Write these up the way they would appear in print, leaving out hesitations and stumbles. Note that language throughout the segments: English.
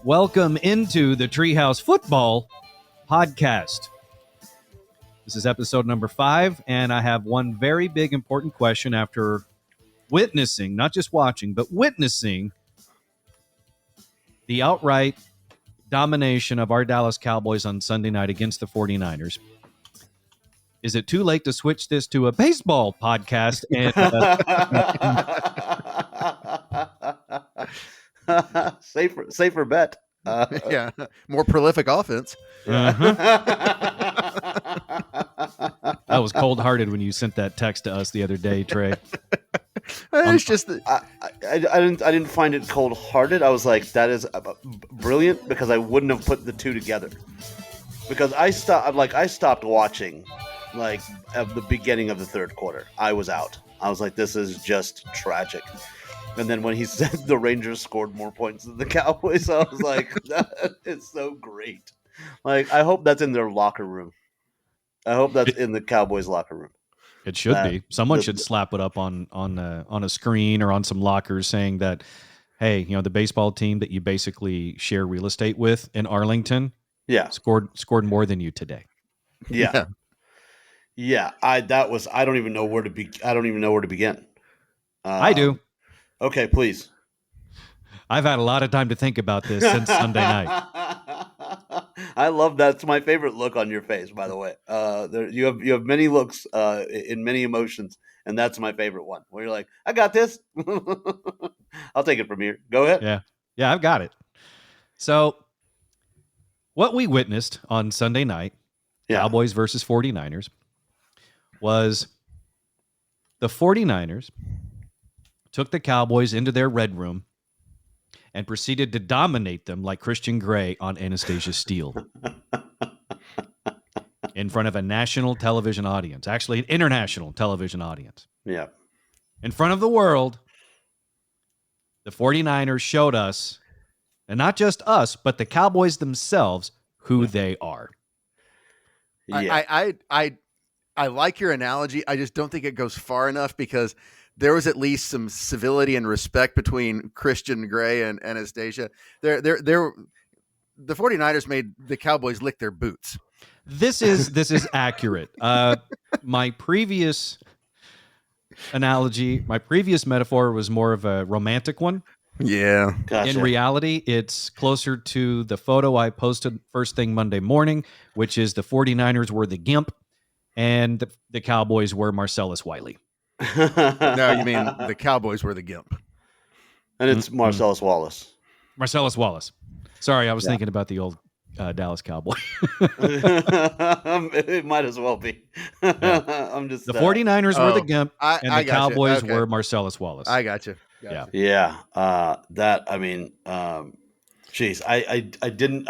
Welcome into the Treehouse Football podcast. This is episode number 5, and I have one very big important question after witnessing, not just watching, but witnessing the outright domination of our Dallas Cowboys on Sunday night against the 49ers. Is it too late to switch this to a baseball podcast? And safer bet. Yeah, more prolific offense. Uh-huh. I was cold-hearted when you sent that text to us the other day, Trey. It's just I didn't find it cold-hearted. I was like, that is brilliant, because I wouldn't have put the two together. Because I stopped watching at the beginning of the third quarter. I was out. I was like, this is just tragic. And then when he said the Rangers scored more points than the Cowboys, I was like, that is so great. Like, I hope that's in their locker room. I hope that's in the Cowboys locker room. It should be. Someone should slap it up on a screen or on some lockers saying that, hey, the baseball team that you basically share real estate with in Arlington, scored more than you today. Yeah. I don't even know where to begin. I do. Okay, please. I've had a lot of time to think about this since Sunday night. I love that. It's my favorite look on your face, by the way. You have many looks in many emotions, and that's my favorite one. Where you're like, I got this. I'll take it from here. Go ahead. Yeah, I've got it. So, what we witnessed on Sunday night, Cowboys versus 49ers, was the 49ers took the Cowboys into their red room and proceeded to dominate them like Christian Grey on Anastasia Steele in front of a national television audience, actually an international television audience. Yeah. In front of the world, the 49ers showed us, and not just us, but the Cowboys themselves, who they are. Yeah. I like your analogy. I just don't think it goes far enough, because there was at least some civility and respect between Christian Grey and Anastasia. The 49ers made the Cowboys lick their boots. This is accurate. My previous analogy, my previous metaphor was more of a romantic one. Yeah. Gotcha. In reality, it's closer to the photo I posted first thing Monday morning, which is the 49ers were the Gimp and the Cowboys were Marcellus Wiley. No, you mean the Cowboys were the Gimp. And it's Marcellus Wallace. Marcellus Wallace. Sorry, I was thinking about the old Dallas Cowboy. It might as well be. I'm just the 49ers were the Gimp, and the Cowboys Okay. were Marcellus Wallace. I got you. Yeah. Geez, I didn't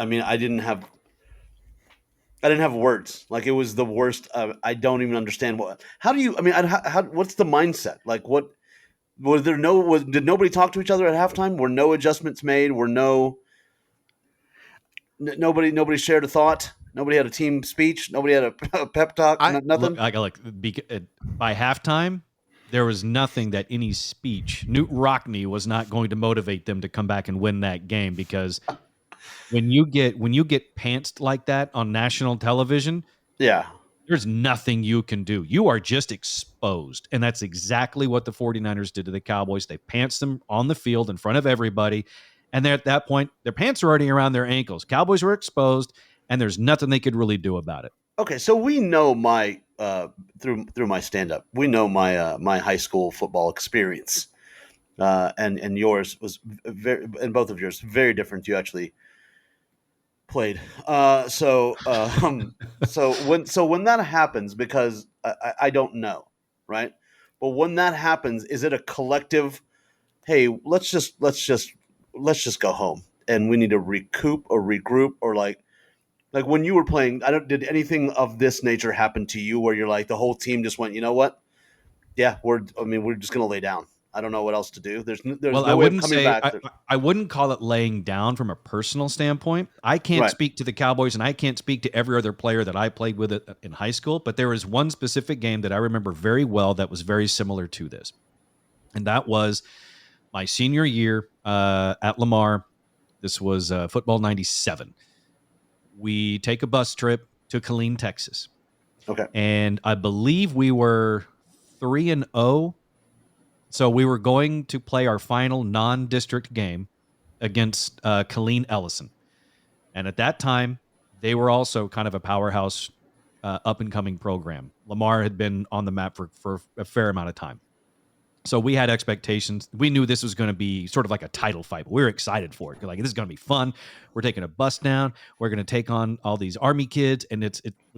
have words. Like, it was the worst. I don't even understand what's the mindset? Like, what was there? Did nobody talk to each other at halftime? Were no adjustments made? Nobody shared a thought? Nobody had a team speech? Nobody had a pep talk? Nothing? By halftime, there was nothing that any speech. Newt Rockne was not going to motivate them to come back and win that game, because when you get pantsed like that on national television, there's nothing you can do. You are just exposed. And that's exactly what the 49ers did to the Cowboys. They pantsed them on the field in front of everybody. And at that point, their pants are already around their ankles. Cowboys were exposed, and there's nothing they could really do about it. Okay, so we know my through my stand-up, we know my my high school football experience, and yours was very, and both of yours very different. You actually played. So when that happens, because I don't know, right? But when that happens, is it a collective? Hey, let's just go home, and we need to recoup or regroup, or like when you were playing. Did anything of this nature happen to you, where you're like the whole team just went, you know what? Yeah, we're just gonna lay down. I don't know what else to do. There's no way of coming back. I wouldn't call it laying down from a personal standpoint. I can't speak to the Cowboys, and I can't speak to every other player that I played with in high school, but there was one specific game that I remember very well that was very similar to this. And that was my senior year at Lamar. This was football 97. We take a bus trip to Killeen, Texas. Okay. And I believe we were 3-0. So we were going to play our final non-district game against Killeen Ellison. And at that time, they were also kind of a powerhouse up-and-coming program. Lamar had been on the map for a fair amount of time. So we had expectations. We knew this was going to be sort of like a title fight. But we were excited for it. Like, this is going to be fun. We're taking a bus down. We're going to take on all these Army kids, and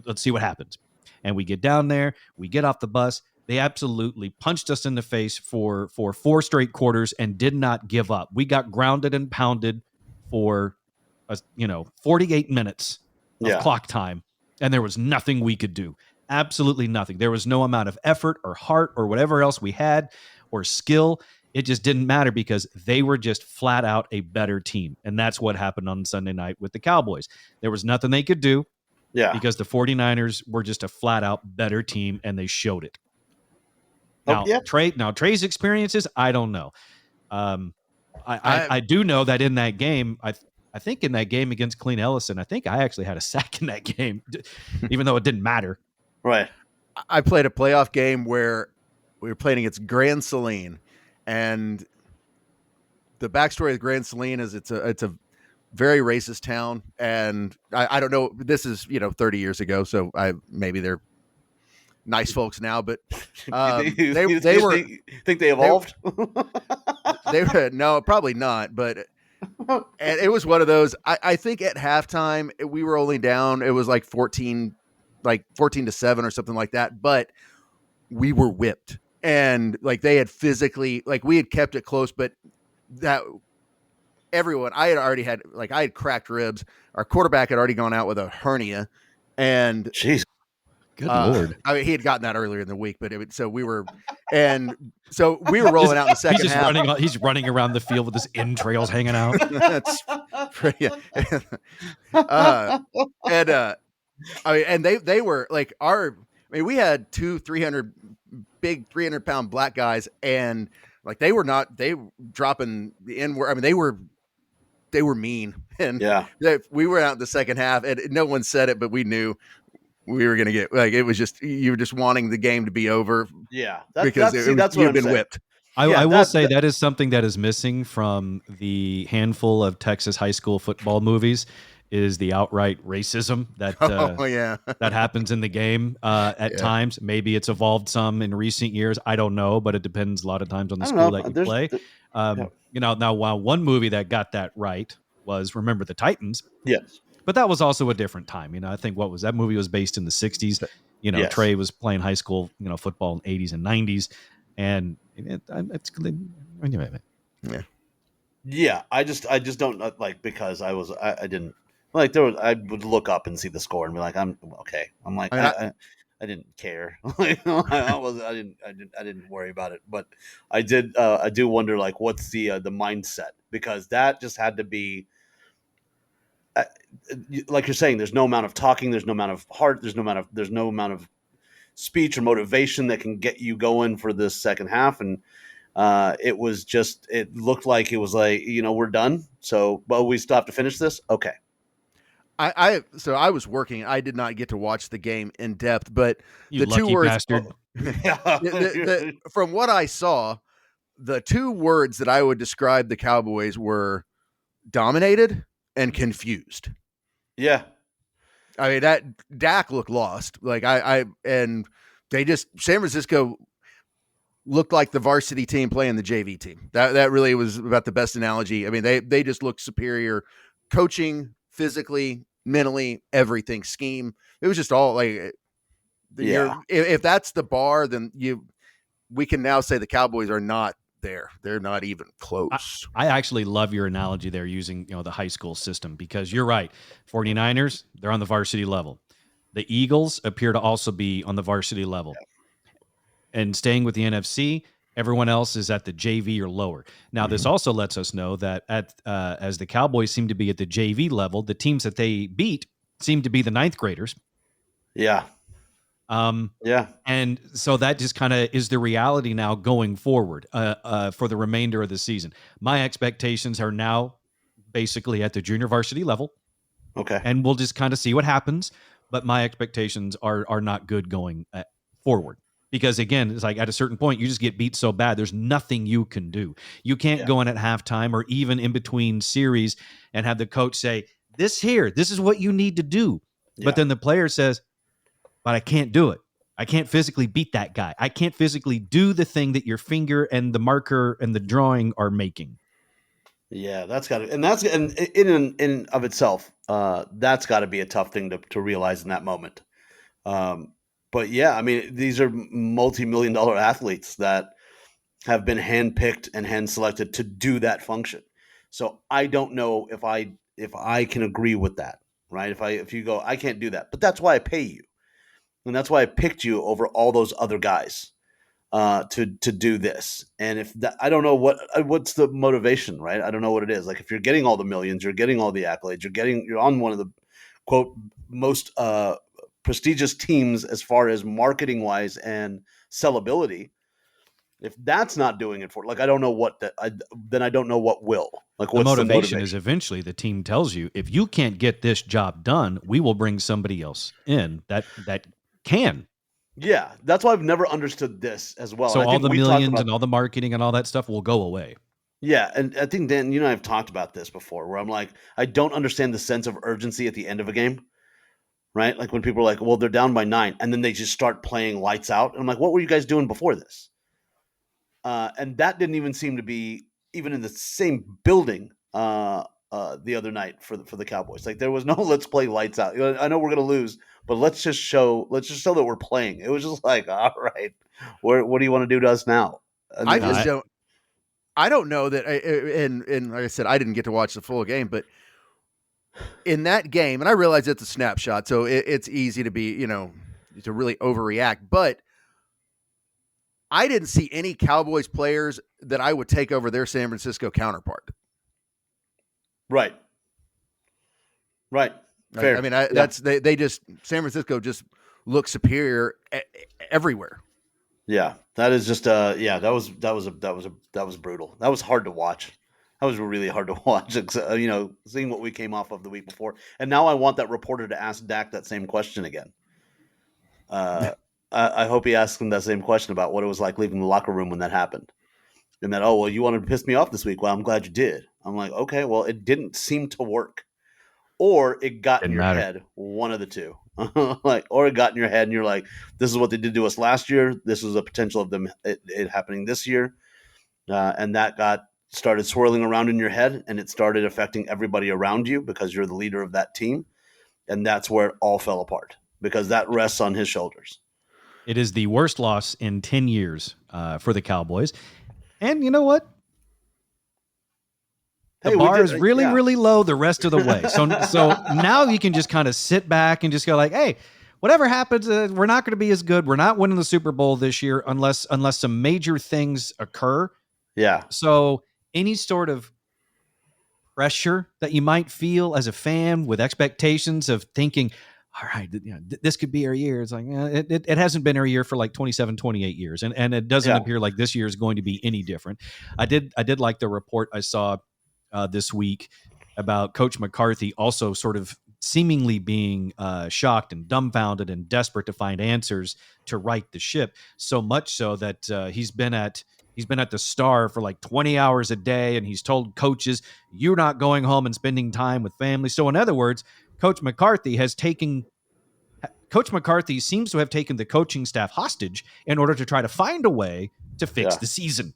let's see what happens. And we get down there. We get off the bus. They absolutely punched us in the face for 4 straight quarters and did not give up. We got grounded and pounded for 48 minutes of clock time, and there was nothing we could do. Absolutely nothing. There was no amount of effort or heart or whatever else we had or skill. It just didn't matter because they were just flat out a better team. And that's what happened on Sunday night with the Cowboys. There was nothing they could do because the 49ers were just a flat out better team, and they showed it. Now, Trey's experiences, I don't know. I do know that in that game, I think in that game against Killeen Ellison, I think I actually had a sack in that game, even though it didn't matter. Right. I played a playoff game where we were playing against Grand Saline, and the backstory of Grand Saline is it's a very racist town, and I don't know. This is 30 years ago, so maybe they're nice folks now, but they were. Think they evolved? They were no, probably not, but. And it was one of those. I think at halftime we were only down. It was like 14 to 7 or something like that. But we were whipped, and like they had physically, like we had kept it close, but that everyone I had cracked ribs. Our quarterback had already gone out with a hernia, and jeez. Good Lord. I mean, he had gotten that earlier in the week, but so we were rolling out in the second half. He's running around the field with his entrails hanging out. That's pretty. And they were like we had 300 300-pound black guys, and like they were dropping the N-word. I mean, they were mean, and we were out in the second half, and no one said it, but we knew. We were going to get it was just you were just wanting the game to be over. Yeah, that's you've been whipped. I will say that is something that is missing from the handful of Texas high school football movies is the outright racism that that happens in the game at times. Maybe it's evolved some in recent years. I don't know, but it depends a lot of times on the school that you play. Now while one movie that got that right was Remember the Titans. Yes. But that was also a different time. I think that movie was based in the 60s. Trey was playing high school, football in the 80s and 90s. And yeah. I just don't like, because I didn't like I would look up and see the score and be like, I'm okay. I'm like, I didn't care. I didn't worry about it, but I do wonder like, what's the mindset, because that just had to be, like you're saying, there's no amount of talking, there's no amount of heart, there's no amount of speech or motivation that can get you going for this second half. And it looked like it was like, we're done. So, but we still have to finish this. Okay. So I was working. I did not get to watch the game in depth, but the two words, from what I saw, the 2 words that I would describe the Cowboys were dominated and confused. Yeah. I mean, that Dak looked lost. Like and they just, San Francisco looked like the varsity team playing the JV team. That really was about the best analogy. I mean, they just looked superior, coaching, physically, mentally, everything, scheme. It was just all like, if that's the bar, then we can now say the Cowboys are not there. They're not even close. I actually love your analogy there using the high school system, because you're right. 49ers, they're on the varsity level. The Eagles appear to also be on the varsity level. And staying with the NFC, everyone else is at the JV or lower. Now, this also lets us know that as the Cowboys seem to be at the JV level, the teams that they beat seem to be the 9th graders. Yeah. And so that just kind of is the reality now going forward for the remainder of the season. My expectations are now basically at the junior varsity level. Okay. And we'll just kind of see what happens. But my expectations are not good going forward. Because again, it's like at a certain point, you just get beat so bad, there's nothing you can do. You can't go in at halftime or even in between series and have the coach say, this is what you need to do. Yeah. But then the player says, but I can't do it. I can't physically beat that guy. I can't physically do the thing that your finger and the marker and the drawing are making. Yeah, that's got to, and in of itself, that's got to be a tough thing to realize in that moment. But yeah, I mean, these are multi-million-dollar athletes that have been handpicked and hand selected to do that function. So I don't know if I can agree with that, right? If you go, I can't do that, but that's why I pay you, and that's why I picked you over all those other guys to do this. And if that, I don't know what's the motivation, right? I don't know what it is. Like if you're getting all the millions, you're getting all the accolades, you're on one of the quote most prestigious teams as far as marketing wise and sellability. If that's not doing it for, like, I don't know what that. Then I don't know what will. Like, what's the motivation is eventually the team tells you, if you can't get this job done, we will bring somebody else in that can. Yeah, that's why I've never understood this as well. So and I all think the millions and all the marketing and all that stuff will go away. Yeah, and I think, Dan, you and I have talked about this before, where I'm like, I don't understand the sense of urgency at the end of a game, right? Like when people are like, well, they're down by 9, and then they just start playing lights out. And I'm like, what were you guys doing before this? And that didn't even seem to be even in the same building the other night for the Cowboys. Like there was no let's play lights out. I know we're gonna lose, but let's just show that we're playing. It was just like, all right, what do you want to do to us now? I don't know that. And like I said, I didn't get to watch the full game, but in that game, and I realize it's a snapshot, so it's easy to be, to really overreact, but I didn't see any Cowboys players that I would take over their San Francisco counterpart. Right. Fair. I mean, they just, San Francisco just looks superior everywhere. Yeah, that is just that was brutal. That was hard to watch. That was really hard to watch. Seeing what we came off of the week before, and now I want that reporter to ask Dak that same question again. I hope he asks him that same question about what it was like leaving the locker room when that happened, and that, oh well, you wanted to piss me off this week. Well, I'm glad you did. I'm like, okay, well, it didn't seem to work, or it got in your head. One of the two. Or it got in your head and you're like, this is what they did to us last year. This was a potential of them it happening this year. And that started swirling around in your head, and it started affecting everybody around you because you're the leader of that team. And that's where it all fell apart because that rests on his shoulders. It is the worst loss in 10 years for the Cowboys. And you know what? The bar is really, really low the rest of the way. So now you can just kind of sit back and just go like, hey, whatever happens, we're not going to be as good. We're not winning the Super Bowl this year unless some major things occur. Yeah. So any sort of pressure that you might feel as a fan with expectations of thinking, all right, this could be our year. It's like, it hasn't been our year for like 27, 28 years. And it doesn't appear like this year is going to be any different. I did like the report I saw this week about Coach McCarthy also sort of seemingly being shocked and dumbfounded and desperate to find answers to right the ship. So much so that he's been at the Star for like 20 hours a day, and he's told coaches, you're not going home and spending time with family. So in other words, Coach McCarthy seems to have taken the coaching staff hostage in order to try to find a way to fix the season.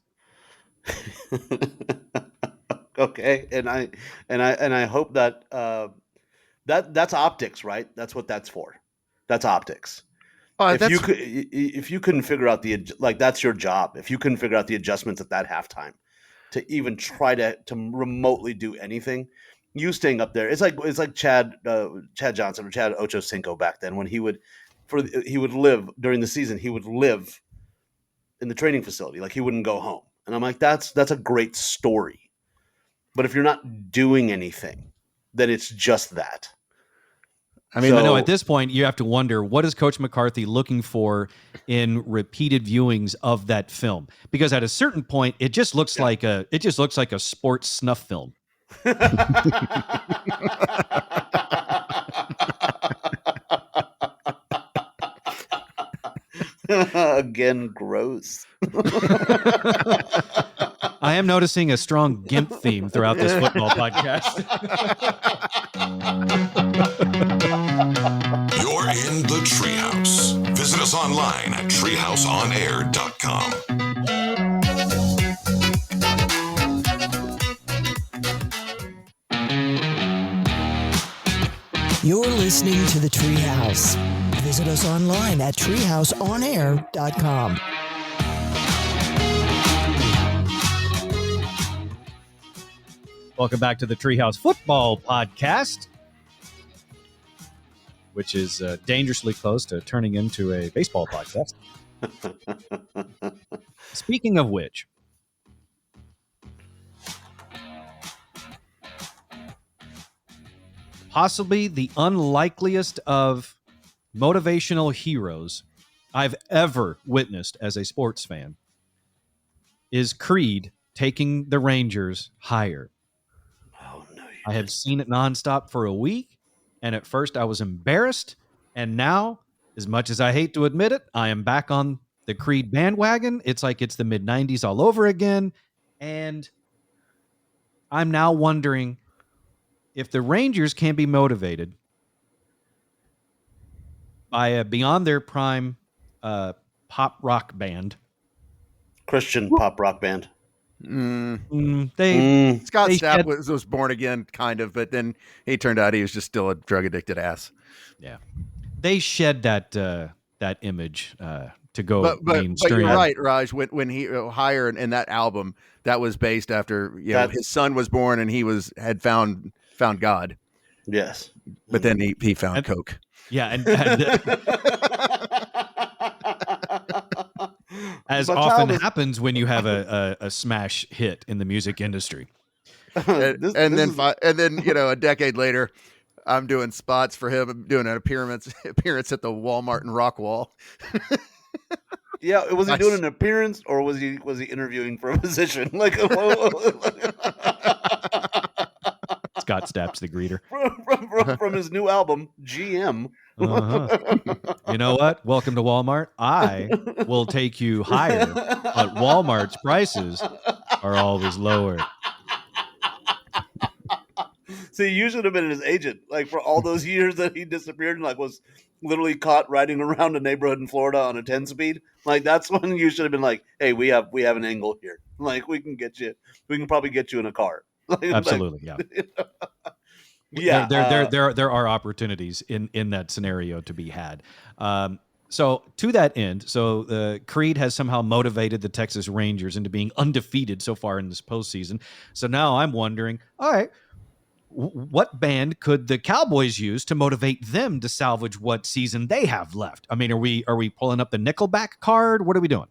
Okay, and I hope that that's optics, right? That's what that's for. That's optics. If you couldn't figure out that's your job. If you couldn't figure out the adjustments at that halftime to even try to remotely do anything, you staying up there. It's like Chad Johnson or Chad Ochocinco back then when he would live during the season. He would live in the training facility, like he wouldn't go home. And I'm like, that's a great story. But if you're not doing anything, then it's just that. I mean, I know at this point you have to wonder, what is Coach McCarthy looking for in repeated viewings of that film? Because at a certain point, it just looks like a sports snuff film. Again, gross. I am noticing a strong Gimp theme throughout this football podcast. You're in the Treehouse. Visit us online at treehouseonair.com. You're listening to the Treehouse. Visit us online at treehouseonair.com. Welcome back to the Treehouse Football Podcast, which is dangerously close to turning into a baseball podcast. Speaking of which, possibly the unlikeliest of motivational heroes I've ever witnessed as a sports fan is Creed taking the Rangers higher. Oh, no, I have seen it nonstop for a week, and at first I was embarrassed, and now, as much as I hate to admit it, I am back on the Creed bandwagon. It's like it's the mid-90s all over again, and I'm now wondering if the Rangers can be motivated by a beyond their prime pop rock band. Christian pop rock band. Scott Stapp was born again, kind of, but then he turned out he was just still a drug addicted ass. Yeah, they shed that image to go but mainstream. You're right, Raj. When he Higher in that album, that was based after his son was born and he had found God. Yes, but then he found coke. Yeah, and as often happens when you have a smash hit in the music industry. And then a decade later, I'm doing spots for him. I'm doing an appearance at the Walmart in Rockwall. Yeah, was he doing an appearance or was he interviewing for a position? Like Scott Stapp's the greeter from his new album, GM. You know what? Welcome to Walmart. I will take you higher, but Walmart's prices are always lower. See, you should have been his agent, like for all those years that he disappeared and was literally caught riding around a neighborhood in Florida on a 10-speed. Like that's when you should have been like, "Hey, we have an angle here. Like we can probably get you in a car." Absolutely, yeah. Yeah, there are opportunities in that scenario to be had. So to that end, Creed has somehow motivated the Texas Rangers into being undefeated so far in this postseason. So now I'm wondering, all right, what band could the Cowboys use to motivate them to salvage what season they have left? I mean, are we pulling up the Nickelback card? What are we doing?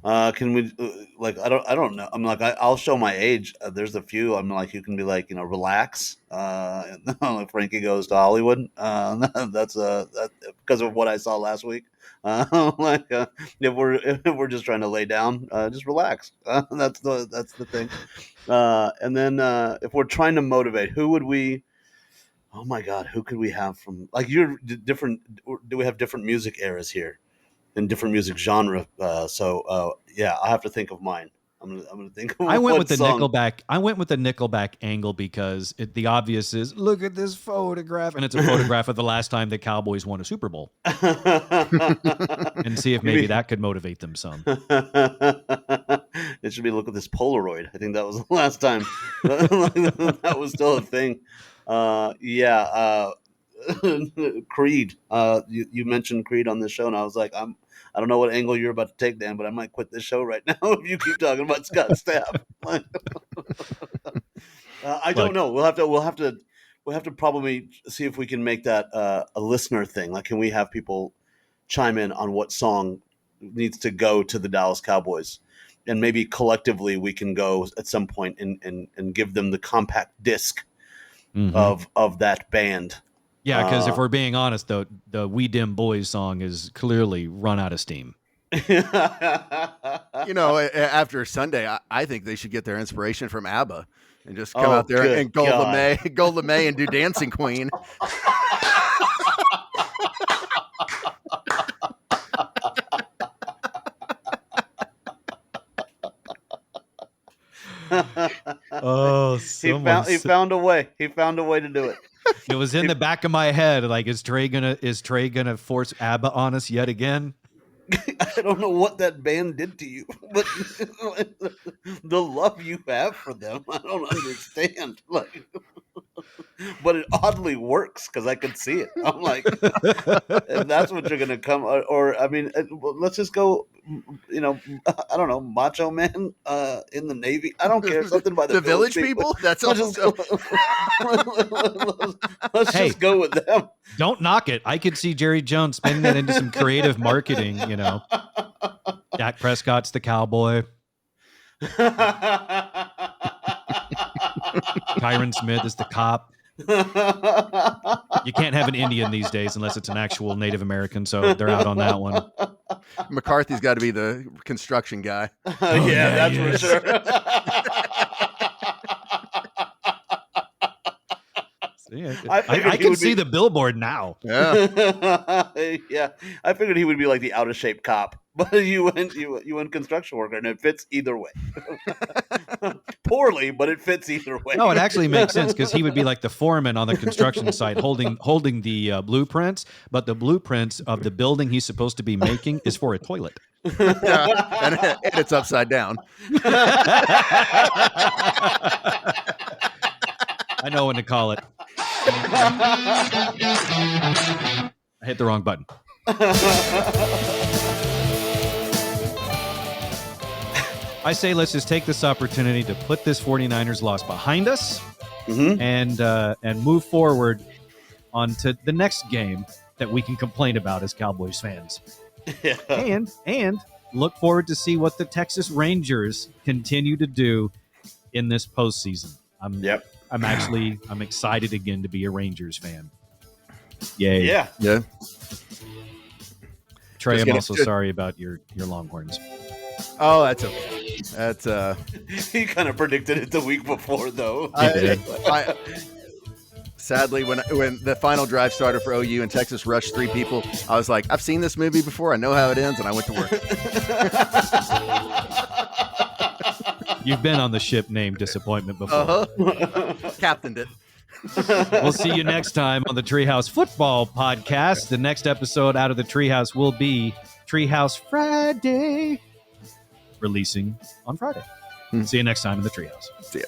Can we I don't know. I'm like I'll show my age. There's a few. I'm like you can be like Relax. Like Frankie Goes to Hollywood. That's because of what I saw last week. If we're just trying to lay down, just relax. That's the thing. And then if we're trying to motivate, who would we? Oh my God, who could we have from you're different? Do we have different music eras here? In different music genre, yeah, I have to think of mine. I'm gonna think. Of I went with the song. Nickelback. I went with the Nickelback angle because the obvious is look at this photograph, and it's a photograph of the last time the Cowboys won a Super Bowl, and see if maybe that could motivate them some. It should be look at this Polaroid. I think that was the last time that was still a thing. Creed. You mentioned Creed on this show, and I was like, I don't know what angle you're about to take, Dan, but I might quit this show right now if you keep talking about Scott Stapp. I don't know. We'll have to probably see if we can make that a listener thing. Like, can we have people chime in on what song needs to go to the Dallas Cowboys, and maybe collectively we can go at some point and give them the compact disc of that band. Yeah, because if we're being honest, though, the We Dim Boys song is clearly run out of steam. After Sunday, I think they should get their inspiration from ABBA. and just come out there and go LeMay and do Dancing Queen. Oh, he found a way. He found a way to do it. It was in the back of my head. Like, is Trey gonna force ABBA on us yet again? I don't know what that band did to you, but the love you have for them, I don't understand. Like, but it oddly works because I can see it. I'm like, if that's what you're gonna come, or I mean, let's just go. You know, I don't know, Macho Man in the Navy. I don't care. Something by the Village People. That's also. Let's just go with them. Don't knock it. I could see Jerry Jones spinning that into some creative marketing. You know, Dak Prescott's the cowboy. Tyron Smith is the cop. You can't have an Indian these days unless it's an actual Native American, so they're out on that one. McCarthy's got to be the construction guy. Yeah, that's for sure. I can see the billboard now. Yeah. Yeah. I figured he would be like the out of shape cop, but you went construction worker, and it fits either way. Poorly, but it fits either way. No, it actually makes sense because he would be like the foreman on the construction site, holding the blueprints, but the blueprints of the building he's supposed to be making is for a toilet. Yeah, and it's upside down. I know when to call it. I hit the wrong button. I say let's just take this opportunity to put this 49ers loss behind us and move forward onto the next game that we can complain about as Cowboys fans. Yeah. And look forward to see what the Texas Rangers continue to do in this postseason. I'm excited again to be a Rangers fan. Yay. Yeah. Yeah. Trey, I'm also sorry about your Longhorns. Oh, that's okay. That's He kind of predicted it the week before, though. Sadly, when the final drive started for OU and Texas rushed 3 people, I was like, I've seen this movie before. I know how it ends, and I went to work. You've been on the ship named Disappointment before. Captained it. We'll see you next time on the Treehouse Football Podcast. The next episode out of the Treehouse will be Treehouse Friday, releasing on Friday. See you next time in the Treehouse. See ya.